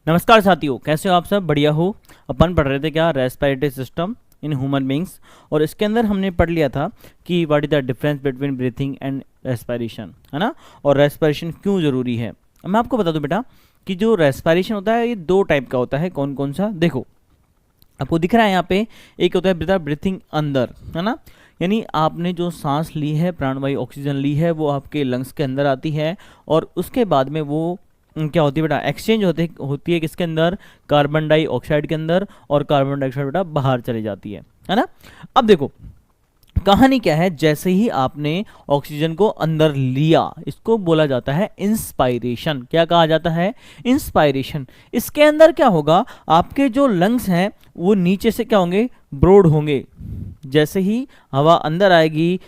नमस्कार साथियों, कैसे हो आप सब? बढ़िया हो। अपन पढ़ रहे थे क्या, respiratory system in human beings, और इसके अंदर हमने पढ़ लिया था कि what is the difference between breathing and respiration, है ना। और रेस्पिरेशन क्यों ज़रूरी है। मैं आपको बता दूं बेटा कि जो रेस्पिरेशन होता है ये दो टाइप का होता है। कौन कौन सा? देखो आपको दिख रहा है यहाँ पे, एक होता है ब्रीथिंग अंदर, है ना, यानी आपने जो सांस ली है, प्राणवायु ऑक्सीजन ली है, वो आपके लंग्स के अंदर आती है और उसके बाद में वो क्या होती है बेटा, एक्सचेंज होती है किसके अंदर, कार्बन डाइऑक्साइड के अंदर, और कार्बन डाइऑक्साइड बेटा बाहर चली जाती है ना। अब देखो कहानी क्या है, जैसे ही आपने ऑक्सीजन को अंदर लिया, इसको बोला जाता है इंस्पायरेशन। क्या कहा जाता है? इंस्पायरेशन। इसके अंदर क्या होगा, आपके जो लंग्स हैं वो नीचे से क्या होंगे, ब्रॉड होंगे। जैसे ही हवा अंदर आएगी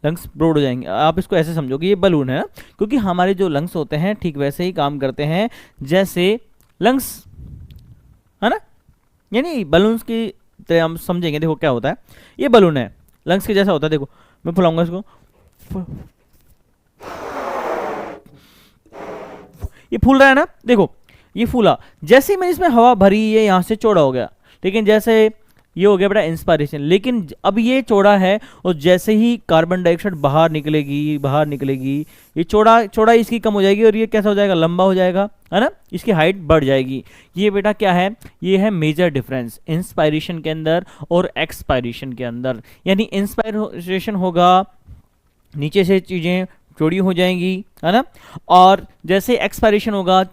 लंग्स ब्रॉड हो जाएंगे। आप इसको ऐसे समझो कि ये बलून है ना, क्योंकि हमारे जो लंग्स होते हैं ठीक वैसे ही काम करते हैं जैसे लंग्स, है ना, यानी बलून्स की तरह हम समझेंगे। देखो क्या होता है, ये बलून है, लंग्स के जैसा होता है। देखो मैं फुलाऊंगा इसको, ये फूल रहा है ना, देखो ये फूला। जैसे ही मैंने इसमें हवा भरी, ये यहाँ से चौड़ा हो गया, लेकिन जैसे ये हो गया बेटा इंस्पायरेशन। लेकिन अब ये चौड़ा है और जैसे ही कार्बन डाइऑक्साइड बाहर निकलेगी, ये चौड़ाई इसकी कम हो जाएगी और ये कैसा हो जाएगा, लंबा हो जाएगा, है ना, इसकी हाइट बढ़ जाएगी। ये बेटा क्या है, ये है मेजर डिफरेंस इंस्पायरेशन के अंदर और एक्सपायरेशन के अंदर। यानी इंस्पायरेशन होगा, नीचे से चीज़ें चौड़ी हो जाएंगी, है ना, और जैसे एक्सपायरेशन होगा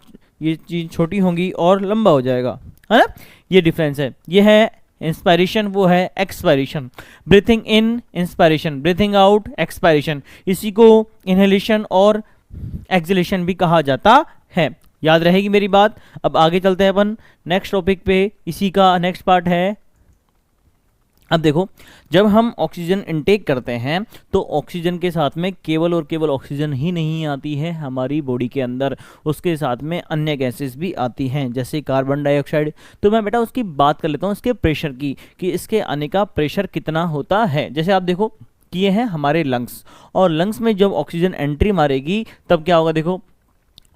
ये चीज़ छोटी होंगी और लंबा हो जाएगा, है ना। ये डिफरेंस है, ये है इंस्पायरेशन, वो है एक्सपायरेशन। ब्रीथिंग इन इंस्पायरेशन, ब्रीथिंग आउट एक्सपायरेशन। इसी को इनहेलेशन और एक्सहेलेशन भी कहा जाता है। याद रहेगी मेरी बात। अब आगे चलते हैं अपन नेक्स्ट टॉपिक पे, इसी का नेक्स्ट पार्ट है। अब देखो, जब हम ऑक्सीजन इनटेक करते हैं तो ऑक्सीजन के साथ में केवल और केवल ऑक्सीजन ही नहीं आती है हमारी बॉडी के अंदर, उसके साथ में अन्य गैसेस भी आती हैं जैसे कार्बन डाइऑक्साइड। तो मैं बेटा उसकी बात कर लेता हूँ, इसके प्रेशर की, कि इसके आने का प्रेशर कितना होता है। जैसे आप देखो कि ये है हमारे लंग्स, और लंग्स में जब ऑक्सीजन एंट्री मारेगी तब क्या होगा, देखो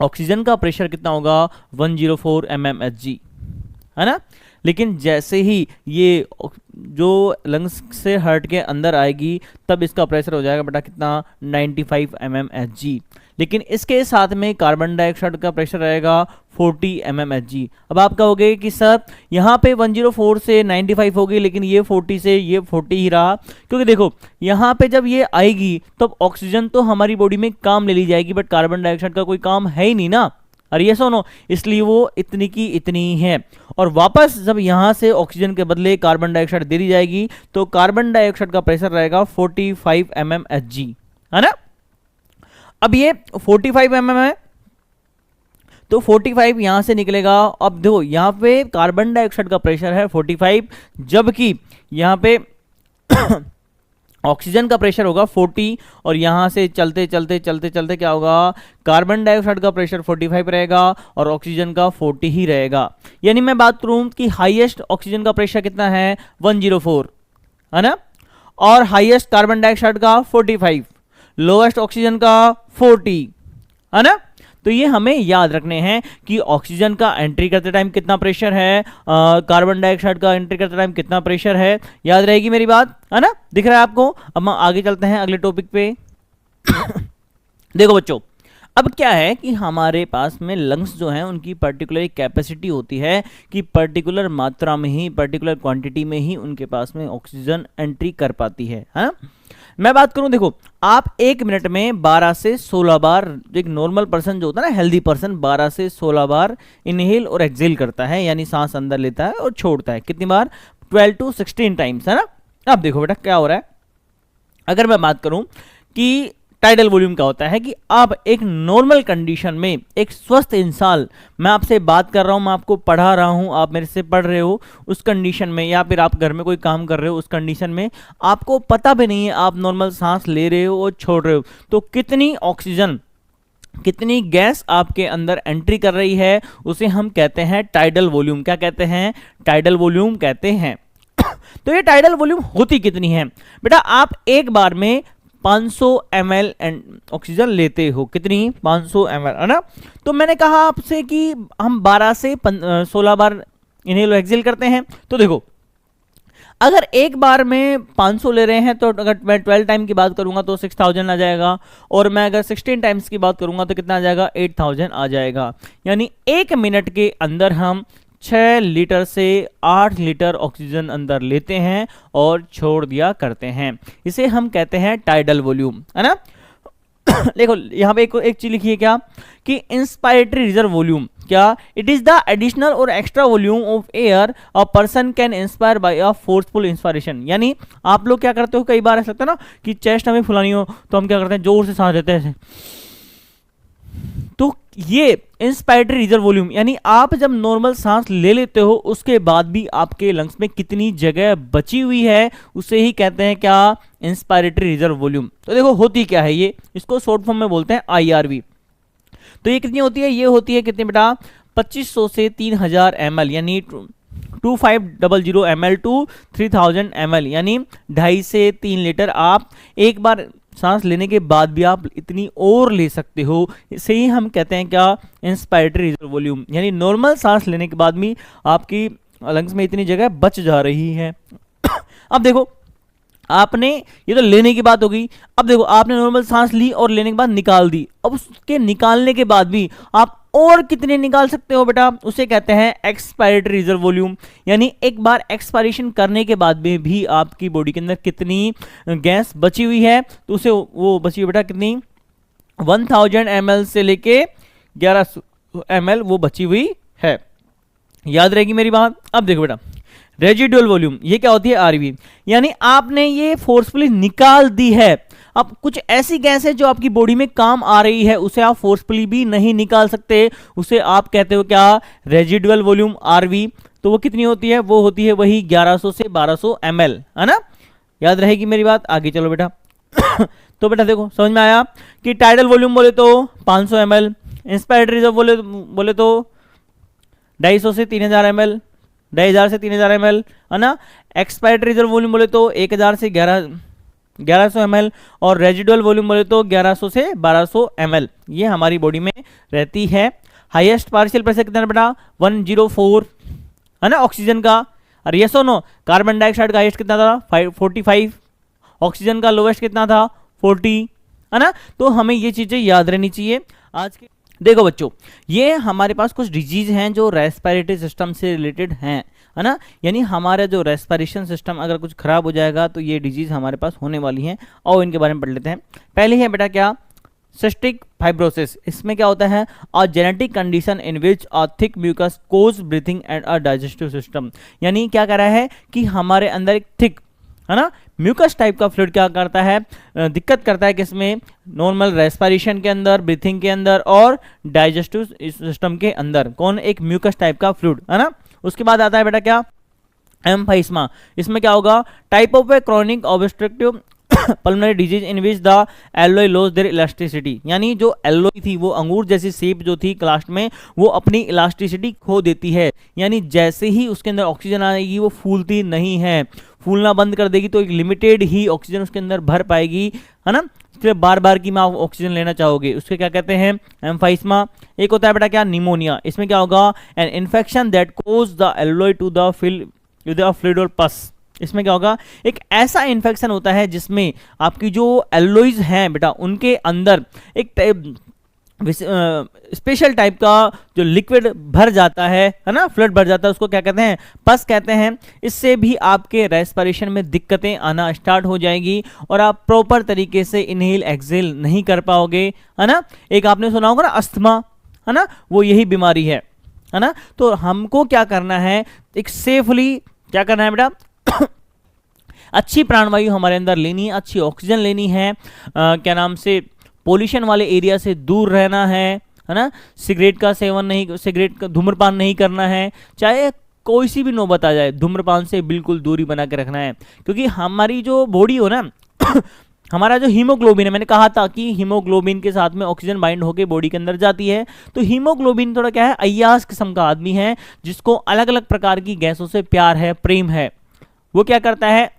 ऑक्सीजन का प्रेशर कितना होगा, 104 mmHg, है ना। लेकिन जैसे ही ये जो लंग्स से हर्ट के अंदर आएगी तब इसका प्रेशर हो जाएगा बेटा कितना, 95 mmHg। लेकिन इसके साथ में कार्बन डाइऑक्साइड का प्रेशर रहेगा 40 mmHg। अब आप कहोगे कि सर यहाँ पे 104 से 95 होगी, लेकिन ये 40 से ये 40 ही रहा, क्योंकि देखो यहाँ पे जब ये आएगी तब ऑक्सीजन तो हमारी बॉडी में काम ले ली जाएगी, बट कार्बन डाइऑक्साइड का कोई काम है ही नहीं ना, अरे ये सुनो, इसलिए वो इतनी की इतनी ही है। और वापस जब यहाँ से ऑक्सीजन के बदले कार्बन डाइऑक्साइड दे दी जाएगी तो कार्बन डाइऑक्साइड का प्रेशर रहेगा 45 mmHg, है ना। अब ये 45 mm है तो 45 यहाँ से निकलेगा। अब देखो यहाँ पे कार्बन डाइऑक्साइड का प्रेशर है 45, जबकि यहाँ पे ऑक्सीजन का प्रेशर होगा 40, और यहाँ से चलते चलते क्या होगा, कार्बन डाइऑक्साइड का प्रेशर 45 रहेगा और ऑक्सीजन का 40 ही रहेगा। यानी मैं बात करूँ कि हाईएस्ट ऑक्सीजन का प्रेशर कितना है, 104, है ना, और हाईएस्ट कार्बन डाइऑक्साइड का 45, लोएस्ट ऑक्सीजन का 40, है ना। तो ये हमें याद रखने हैं कि ऑक्सीजन का एंट्री करते टाइम कितना प्रेशर है, कार्बन डाइऑक्साइड का एंट्री करते टाइम कितना प्रेशर है। याद रहेगी मेरी बात, है ना, दिख रहा है आपको। अब हम आगे चलते हैं अगले टॉपिक पे। देखो बच्चों, अब क्या है कि हमारे पास में लंग्स जो हैं उनकी पर्टिकुलर कैपेसिटी होती है कि पर्टिकुलर मात्रा में ही, पर्टिकुलर क्वांटिटी में ही उनके पास में ऑक्सीजन एंट्री कर पाती है ना। मैं बात करूं, देखो आप एक मिनट में 12 से 16 बार, एक नॉर्मल पर्सन जो होता है ना, हेल्दी पर्सन, 12 से 16 बार इनहेल और एक्सहेल करता है, यानी सांस अंदर लेता है और छोड़ता है। कितनी बार? 12 to 16 टाइम्स, है ना। अब देखो बेटा क्या हो रहा है, अगर मैं बात करूं कि टाइडल वॉल्यूम क्या होता है, कि आप एक नॉर्मल कंडीशन में, एक स्वस्थ इंसान, मैं आपसे बात कर रहा हूं, मैं आपको पढ़ा रहा हूं, आप मेरे से पढ़ रहे हो, उस कंडीशन में, या फिर आप घर में कोई काम कर रहे हो, उस कंडीशन में आपको पता भी नहीं है, आप नॉर्मल सांस ले रहे हो और छोड़ रहे हो, तो कितनी ऑक्सीजन, कितनी गैस आपके अंदर एंट्री कर रही है, उसे हम कहते हैं टाइडल वॉल्यूम। क्या कहते हैं? टाइडल वॉल्यूम कहते हैं। तो ये टाइडल वॉल्यूम होती कितनी है बेटा, आप एक बार में 500 ml ऑक्सीजन लेते हो। कितनी? 500 ml, है ना। तो मैंने कहा आपसे कि हम 12 से 16 बार इनहेल एक्सेल करते हैं। तो देखो, अगर एक बार में 500 ले रहे हैं तो अगर मैं 12 टाइम की बात करूंगा तो 6000 आ जाएगा, और मैं अगर 16 टाइम्स की बात करूंगा तो कितना आ जाएगा? 8000 आ जाएगा। यानी 1 मिनट के अंदर हम 6 लीटर से 8 लीटर ऑक्सीजन अंदर लेते हैं और छोड़ दिया करते हैं। इसे हम कहते हैं टाइडल वॉल्यूम, है ना। देखो यहाँ पे एक चीज लिखी है क्या, कि इंस्पायरेटरी रिजर्व वॉल्यूम, क्या? इट इज द एडिशनल और extra volume of air a person can inspire by a forceful inspiration. यानी आप लोग क्या करते हो, कई बार ऐसा लगता है ना कि चेस्ट हमें फुलानी हो तो हम क्या करते हैं, जोर से सांस लेते हैं। तो ये इंस्पायरेटरी रिजर्व वॉल्यूम, यानी आप जब नॉर्मल सांस ले लेते हो उसके बाद भी आपके लंग्स में कितनी जगह बची हुई है, उसे ही कहते हैं क्या? Inspiratory reserve volume. तो देखो होती क्या है ये, इसको शॉर्ट फॉर्म में बोलते हैं IRV। तो ये कितनी होती है? ये होती है कितनी बेटा? 2500 से 3000 ml, यानी 2500 ml टू 3000 ml, यानी 2.5 से 3 लीटर आप एक बार सांस लेने के बाद भी आप इतनी और ले सकते हो। इसे ही हम कहते हैं क्या? Inspiratory reserve volume. यानी नॉर्मल सांस लेने के बाद भी आपकी लंग्स में इतनी जगह बच जा रही है। अब देखो, आपने, ये तो लेने की बात हो गई। अब देखो, आपने नॉर्मल सांस ली और लेने के बाद निकाल दी। अब उसके निकालने के बाद भी आप और कितने निकाल सकते हो बेटा? उसे कहते हैं एक्सपायरेटरी रिजर्व वॉल्यूम। यानी एक बार एक्सपायरेशन करने के बाद में भी आपकी बॉडी के अंदर कितनी गैस बची हुई है, तो उसे वो बची हुई बेटा कितनी? 1000 ml से लेके 1100 ml वो बची हुई है। याद रहेगी मेरी बात। अब देखो बेटा, रेजिडुअल वॉल्यूम, ये क्या होती है? RV। यानी आपने ये फोर्सफुली निकाल दी है। अब कुछ ऐसी गैस है जो आपकी बॉडी में काम आ रही है, उसे आप फोर्सफुली भी नहीं निकाल सकते, उसे आप कहते हो क्या? Residual volume, RV। तो वो कितनी होती है? वो होती है वही 1100 से 1200 ml, है ना। याद रहेगी मेरी बात। आगे चलो बेटा। तो बेटा देखो, समझ में आया कि टाइडल वॉल्यूम बोले तो 500 ml, इंस्पायरेटरी रिजर्व बोले तो 250 से 3000 ml, 2000 से 3000 ml, है ना। एक्सपायरेटरी रिजर्व वॉल्यूम बोले तो 1000 से 1100 ml, और रेजिडुअल वॉल्यूम बोले तो 1100 से 1200 ml ये हमारी बॉडी में रहती है। हाईएस्ट पार्शियल प्रेशर कितना बेटा? 104, है ना, ऑक्सीजन का। और यस और नो, कार्बन डाइऑक्साइड का हाईएस्ट कितना था? 45। ऑक्सीजन का लोवेस्ट कितना था? 40, है ना। तो हमें ये चीजें याद रहनी चाहिए। आज के देखो बच्चों, ये हमारे पास कुछ डिजीज हैं जो रेस्पिरेटरी सिस्टम से रिलेटेड हैं, है ना। यानी हमारा जो रेस्पिरेशन सिस्टम अगर कुछ खराब हो जाएगा तो ये डिजीज हमारे पास होने वाली हैं, और इनके बारे में पढ़ लेते हैं। पहले है बेटा क्या? Cystic fibrosis. इसमें क्या होता है? A genetic condition in which a thick mucus cause breathing and a digestive system. यानी क्या कर रहा है कि हमारे अंदर एक थिक, है ना, म्यूकस टाइप का फ्लूइड क्या करता है? दिक्कत करता है किसमें? नॉर्मल रेस्पिरेशन के अंदर, ब्रीथिंग के अंदर और डाइजेस्टिव सिस्टम के अंदर। कौन? एक म्यूकस टाइप का फ्लूइड, है ना। उसके बाद आता है बेटा क्या? एम्फाइस्मा। इसमें क्या होगा? Type of a chronic obstructive pulmonary disease in which the alveoli lose their elasticity. यानी जो एलोई थी, वो अंगूर जैसी शेप जो थी क्लास्ट में, वो अपनी इलास्टिसिटी खो देती है। यानी जैसे ही उसके अंदर ऑक्सीजन आएगी वो फूलती नहीं है, फूलना बंद कर देगी, तो एक लिमिटेड ही ऑक्सीजन उसके अंदर भर पाएगी, है ना। फिर बार बार की में आप ऑक्सीजन लेना चाहोगे, उसके क्या कहते हैं? एम्फाइस्मा। एक होता है बेटा क्या? निमोनिया। इसमें क्या होगा? An infection that cause the alveoli to the fluid और पस। इसमें क्या होगा? एक ऐसा इन्फेक्शन होता है जिसमें आपकी जो एलोइज हैं बेटा, उनके अंदर एक स्पेशल टाइप का जो लिक्विड भर जाता है ना, फ्लूइड भर जाता है, उसको क्या कहते हैं? पस कहते हैं। इससे भी आपके रेस्पिरेशन में दिक्कतें आना स्टार्ट हो जाएगी और आप प्रॉपर तरीके से इनहेल एक्सहेल नहीं कर पाओगे, है ना। एक आपने सुना होगा ना, अस्थमा, है ना, वो यही बीमारी है ना। तो हमको क्या करना है? एक सेफली क्या करना है बेटा? अच्छी प्राणवायु हमारे अंदर लेनी है, अच्छी ऑक्सीजन लेनी है, क्या नाम से, पोल्यूशन वाले एरिया से दूर रहना है ना। सिगरेट का सेवन नहीं, सिगरेट का धूम्रपान नहीं करना है, चाहे कोई सी भी नौबत आ जाए, धूम्रपान से बिल्कुल दूरी बना के रखना है। क्योंकि हमारी जो बॉडी हो ना हमारा जो हीमोग्लोबिन है, मैंने कहा था कि हीमोग्लोबिन के साथ में ऑक्सीजन बाइंड होकर बॉडी के अंदर जाती है। तो हीमोग्लोबिन थोड़ा क्या है? अय्यास किस्म का आदमी है जिसको अलग अलग प्रकार की गैसों से प्यार है, प्रेम है। वो क्या करता है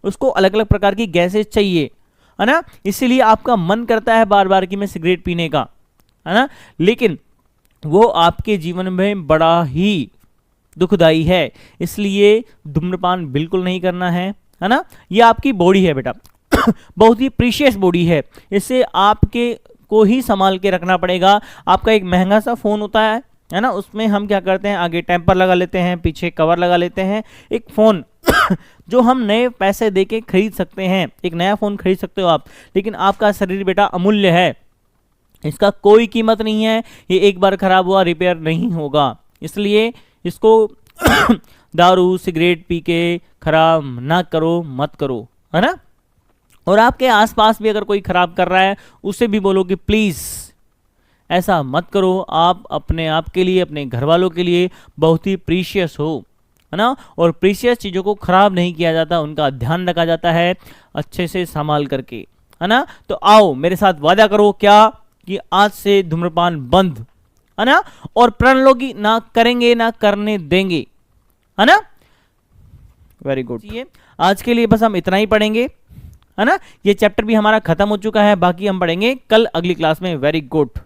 उसको अलग अलग प्रकार की गैसें चाहिए, है ना, इसीलिए आपका मन करता है बार बार कि मैं सिगरेट पीने का, है ना, लेकिन वो आपके जीवन में बड़ा ही दुखदाई है, इसलिए धूम्रपान बिल्कुल नहीं करना है ना। ये आपकी बॉडी है बेटा बहुत ही प्रीशियस बॉडी है, इससे आपके को ही संभाल के रखना पड़ेगा। आपका एक महंगा सा फोन होता है ना, उसमें हम क्या करते हैं, आगे टेम्पर लगा लेते हैं, पीछे कवर लगा लेते हैं। एक फोन जो हम नए पैसे देके खरीद सकते हैं, एक नया फोन खरीद सकते हो आप, लेकिन आपका शरीर बेटा अमूल्य है, इसका कोई कीमत नहीं है, ये एक बार खराब हुआ रिपेयर नहीं होगा, इसलिए इसको दारू सिगरेट पी के खराब ना करो, मत करो, है ना। और आपके आसपास भी अगर कोई खराब कर रहा है उसे भी बोलो कि प्लीज ऐसा मत करो, आप अपने आप के लिए, अपने घर वालों के लिए बहुत ही प्रीशियस हो, है ना। और प्रीशियस चीज़ों को खराब नहीं किया जाता, उनका ध्यान रखा जाता है अच्छे से संभाल करके, है ना। तो आओ मेरे साथ वादा करो क्या, कि आज से धूम्रपान बंद, है ना, और प्रण लो कि ना करेंगे ना करने देंगे, है ना। वेरी गुड, आज के लिए बस हम इतना ही पढ़ेंगे, है ना। ये चैप्टर भी हमारा खत्म हो चुका है, बाकी हम पढ़ेंगे कल अगली क्लास में। Very good.